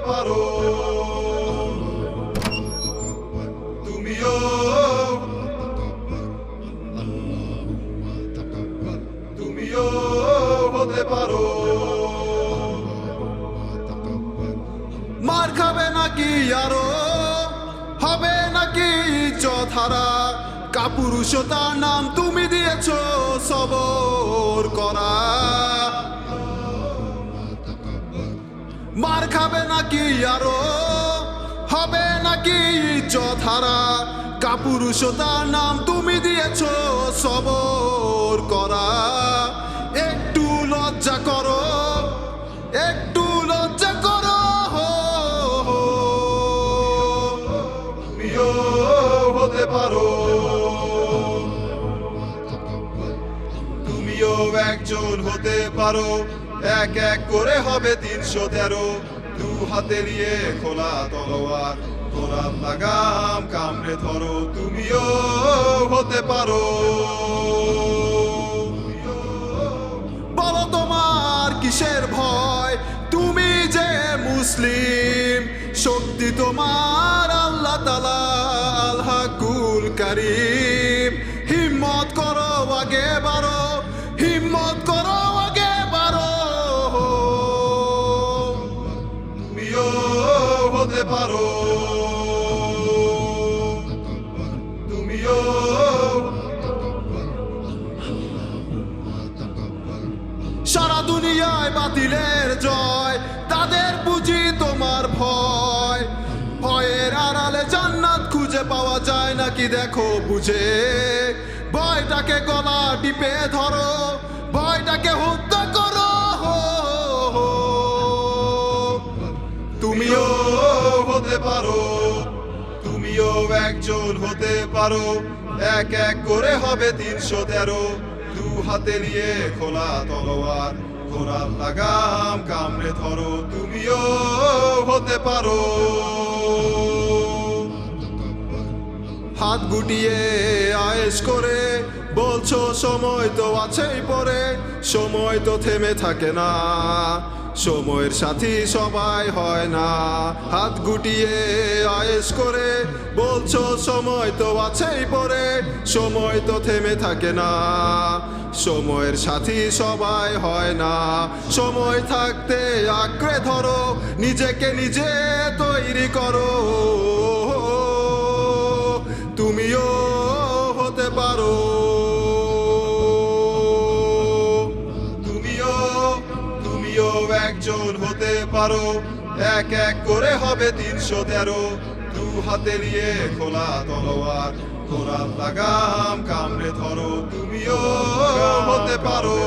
পারো, তুমিও হতে পারো। মার খাবে নাকি আরো, হবে নাকি ইজ্জত হারা, কাপুরুষতার নাম তুমি দিয়েছো সবর করা। মার খাবে নাকি আরো, হবে নাকি ইজ্জত হারা, কাপুরুষতার নাম তুমি দিয়েছো সবর করা। একটু লজ্জা করো, একটু লজ্জা করো, তুমিও হতে পারো, তুমিও একজন হতে পারো। এক এক করে হবে 313, দু হাতে নিয়ে খোলা তলোয়ার, কোরআন লাগাম কামড়ে ধরো, তুমিও হতে পারো। বলো তোমার কিসের ভয়, তুমি যে মুসলিম, শক্তি তোমার আল্লাহ তাআলা আল হাকুল কারীম। হিম্মত করো আগে বাড়ো, হিম্মত করো আগে বাড়ো, তুমিও হতে পারো, তুমিও। সারা দুনিয়ায় বাতিলের জয়, তাদের বুঝি তোমার ভয়। ভয়ের আড়ালে জান্নাত খুঁজে পাওয়া যায় নাকি দেখো বুঝে, ভয়টাকে গলা টিপে ধরো, ভয়টাকে হত্যা করো, তুমিও হতে পারো, তুমিও একজন হতে পারো। এক এক করে হবে 313, দু হাতে নিয়ে খোলা তলোয়ার, কোরআন লাগাম কামড়ে ধরো, তুমিও হতে পারো। হাত গুটিয়ে আয়েশ করে বলছো সময় তো আছেই পরে, সময় তো থেমে থাকে না, সময়ের সাথী সবাই হয় না। হাত গুটিয়ে আয়েশ করে বলছো সময় তো আছেই পরে, সময় তো থেমে থাকে না, সময়ের সাথী সবাই হয় না। সময় থাকতে আঁকড়ে ধরো, নিজেকে নিজে তৈরি করো, তুমিও হতে পারো, তুমিও একজন হতে পারো। এক এক করে হবে 313, দু হাতে নিয়ে খোলা তলোয়ার, কোরআন লাগাম কামড়ে ধরো, তুমিও হতে পারো।